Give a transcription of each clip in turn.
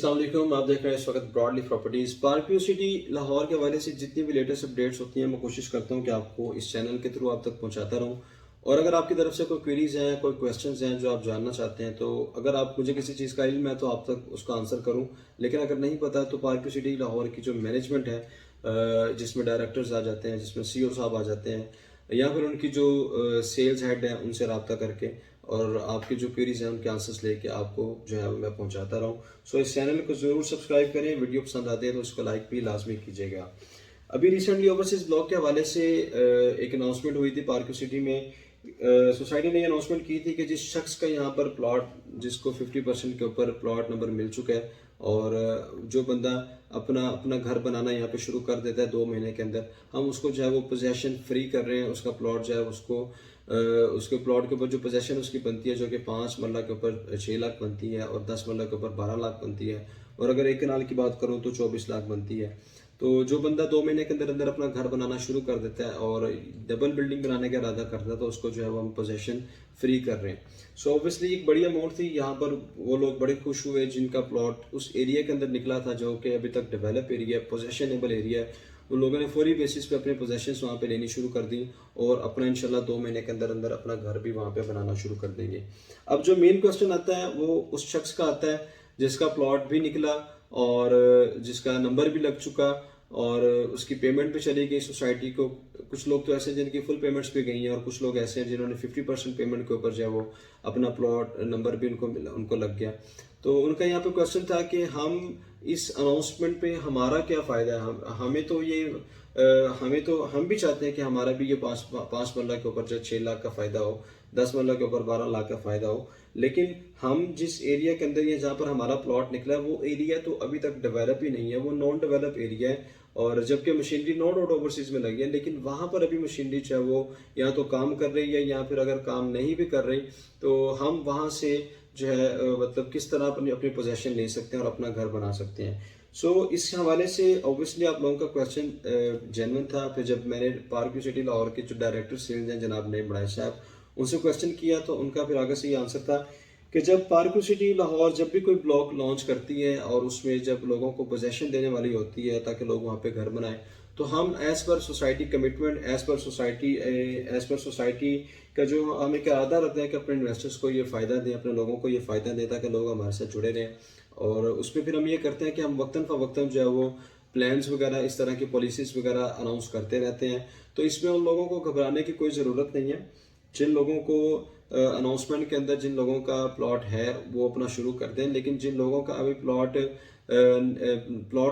अस्सलाम वालेकुम। आप देख रहे हैं इस वक्त broadly properties. Park city Lahore के हवाले से जितनी भी लेटेस्ट अपडेट्स होती हैं मैं कोशिश करता हूं कि आपको इस चैनल के थ्रू आप तक पहुंचाता रहूं। और अगर आपकी तरफ से कोई क्वेरीज हैं, कोई क्वेश्चंस हैं जो आप जानना चाहते हैं, तो अगर आप मुझे किसी चीज़ का इल्म है तो आप तक उसका आंसर करूं। लेकिन अगर नहीं पता तो पार्क सिटी लाहौर की जो मैनेजमेंट है, जिसमें डायरेक्टर्स आ जाते हैं, जिसमें सीईओ साहब आ जाते हैं, या फिर उनकी जो सेल्स हेड है, उनसे रब्ता करके और आपकी जो क्वेरीज हैं उनके आंसर्स लेके आपको जो है वो मैं पहुंचाता रहा हूँ। सो इस चैनल को ज़रूर सब्सक्राइब करें। वीडियो पसंद आते हैं तो उसको लाइक भी लाजमी कीजिएगा। अभी रिसेंटली ओवरसीज ब्लॉक के हवाले से एक अनाउंसमेंट हुई थी पार्क सिटी में। सोसाइटी ने अनाउंसमेंट की थी कि जिस शख्स का यहाँ पर प्लॉट, जिसको 50% के ऊपर प्लॉट नंबर मिल चुका है, और जो बंदा अपना अपना घर बनाना यहाँ पे शुरू कर देता है 2 महीने के अंदर, हम उसको जो है वो पोजेशन फ्री कर रहे हैं। उसका प्लॉट जो है उसको उसके प्लॉट के ऊपर जो पोजेशन उसकी बनती है, जो कि 5 मरला के ऊपर 6 लाख बनती है और 10 मरला के ऊपर 12 लाख बनती है, और अगर एक कनाल की बात करूँ तो 24 लाख बनती है। तो जो बंदा 2 महीने के अंदर अंदर अपना घर बनाना शुरू कर देता है और डबल बिल्डिंग बनाने का इरादा करता है, तो उसको जो है वो हम पोजेशन फ्री कर रहे हैं। सो ऑब्वियसली एक बड़ी अमाउंट थी। यहाँ पर वो लोग बड़े खुश हुए जिनका प्लॉट उस एरिया के अंदर निकला था, जो कि अभी तक डेवलप एरिया, पोजेशनेबल एरिया है। उन लोगों ने फौरी बेसिस पे अपने पोजेशंस वहाँ पे लेनी शुरू कर दी और अपना इंशाल्लाह 2 महीने के अंदर अंदर अपना घर भी वहाँ पे बनाना शुरू कर देंगे। अब जो मेन क्वेश्चन आता है वो उस शख्स का आता है जिसका प्लॉट भी निकला और जिसका नंबर भी लग चुका और उसकी पेमेंट भी चली गई सोसाइटी को। कुछ लोग तो ऐसे हैं जिनकी फुल पेमेंट्स भी गई हैं, और कुछ लोग ऐसे हैं जिन्होंने 50% पेमेंट के ऊपर जो है वो अपना प्लॉट नंबर भी उनको लग गया। तो उनका यहाँ पे क्वेश्चन था कि हम इस अनाउंसमेंट पे हमारा क्या फ़ायदा है। हमें तो ये हम भी चाहते हैं कि हमारा भी ये पाँच मरला के ऊपर जो 6 लाख का फ़ायदा हो, 10 मरला के ऊपर 12 लाख का फ़ायदा हो। लेकिन हम जिस एरिया के अंदर, ये जहाँ पर हमारा प्लॉट निकला है, वो एरिया तो अभी तक डेवलप ही नहीं है, वो नॉन डेवलप एरिया है। और जबकि मशीनरी नो डाउट ओवरसीज में लगी है, लेकिन वहाँ पर अभी मशीनरी जो है वो या तो काम कर रही है, या फिर अगर काम नहीं भी कर रही तो हम वहाँ से जो है मतलब किस तरह अपनी अपनी पोजेशन ले सकते हैं और अपना घर बना सकते हैं। सो इस हवाले से ऑब्वियसली आप लोगों का क्वेश्चन जेन्युइन था। फिर जब मैंने पार्क सिटी लाहौर के जो डायरेक्टर सेल्स हैं जनाब नईम बड़ाई साहब, उनसे क्वेश्चन किया तो उनका फिर आगे से ये आंसर था कि जब पार्क सिटी लाहौर जब भी कोई ब्लॉक लॉन्च करती है और उसमें जब लोगों को पोजेशन देने वाली होती है ताकि लोग वहाँ पे घर बनाएं, तो हम as per society commitment, as per society का जो हम एक इरादा रखते हैं कि अपने इन्वेस्टर्स को ये फ़ायदा दें, अपने लोगों को ये फ़ायदा दें ताकि लोग हमारे साथ जुड़े रहें। और उसमें फिर हम ये करते हैं कि हम वक्तन फ़वक्तन जो है वो प्लान्स वगैरह, इस तरह की पॉलिसीज़ वगैरह अनाउंस करते रहते हैं। तो इसमें उन लोगों को घबराने की कोई ज़रूरत नहीं है। जिन लोगों को अनाउंसमेंट के अंदर जिन लोगों का प्लॉट है वो अपना शुरू कर दें, लेकिन जिन लोगों का अभी प्लॉट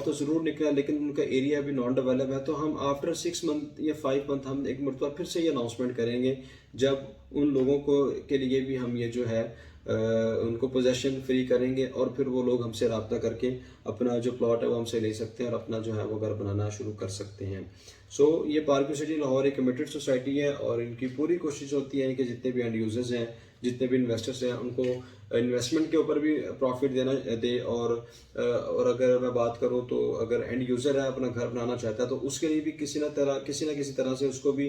तो ज़रूर निकला लेकिन उनका एरिया अभी नॉन डेवलप है, तो हम आफ्टर 6 मंथ या 5 मंथ हम एक मरतबा फिर से ये अनाउंसमेंट करेंगे, जब उन लोगों को के लिए भी हम ये जो है उनको पोजेशन फ्री करेंगे और फिर वो लोग हमसे रब्ता करके अपना जो प्लॉट है वो हमसे ले सकते हैं और अपना जो है वो घर बनाना शुरू कर सकते हैं। सो ये पार्क सिटी लाहौर एक कमिटेड सोसाइटी है और इनकी पूरी कोशिश होती है कि जितने भी एंड यूजर्स हैं, जितने भी इन्वेस्टर्स हैं, उनको इन्वेस्टमेंट के ऊपर भी प्रॉफिट देना दे। और अगर मैं बात करूं तो अगर एंड यूज़र है अपना घर बनाना चाहता है तो उसके लिए भी किसी ना किसी तरह से उसको भी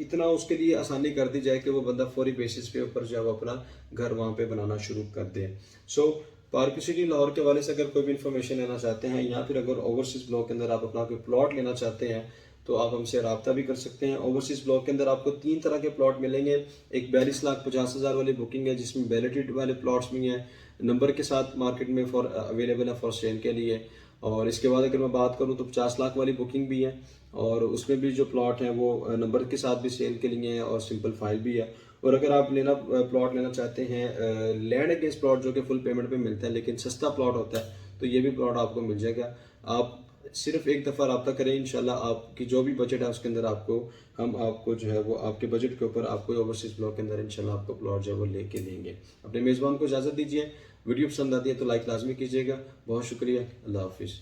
इतना उसके लिए आसानी कर दी जाए कि वो बंदा फौरी बेसिस पे ऊपर जो है वो अपना घर वहाँ पे बनाना शुरू कर दे। सो पार्क सिटी लाहौर के हवाले से अगर कोई भी इन्फॉर्मेशन लेना चाहते हैं, या फिर अगर ओवरसीज ब्लॉक के अंदर आप अपना कोई प्लॉट लेना चाहते हैं, तो आप हमसे रब्ता भी कर सकते हैं। ओवरसीज ब्लॉक के अंदर आपको 3 तरह के प्लॉट मिलेंगे। एक 42,50,000 वाली बुकिंग है जिसमें बैलेटेड वाले प्लॉट्स भी हैं, नंबर के साथ मार्केट में फॉर अवेलेबल है फॉर सेल के लिए। और इसके बाद अगर मैं बात करूं तो 50 लाख वाली बुकिंग भी है, और उसमें भी जो प्लॉट है वो नंबर के साथ भी सेल के लिए है और सिंपल फाइल भी है। और अगर आप प्लॉट लेना चाहते हैं लैंड अगेंस्ट प्लॉट, जो कि फुल पेमेंट पे मिलता है लेकिन सस्ता प्लॉट होता है, तो ये भी प्लॉट आपको मिल जाएगा। आप सिर्फ एक दफ़ा रब्ता करें, इंशाल्लाह आपकी जो भी बजट है उसके अंदर हम आपको जो है वो आपके बजट के ऊपर आपको ओवरसीज ब्लॉक के अंदर इंशाल्लाह आपको प्लॉट जो है वो लेके देंगे। अपने मेज़बान को इजाज़त दीजिए। वीडियो पसंद आती है तो लाइक लाजमी कीजिएगा। बहुत शुक्रिया। अल्लाह हाफिज़।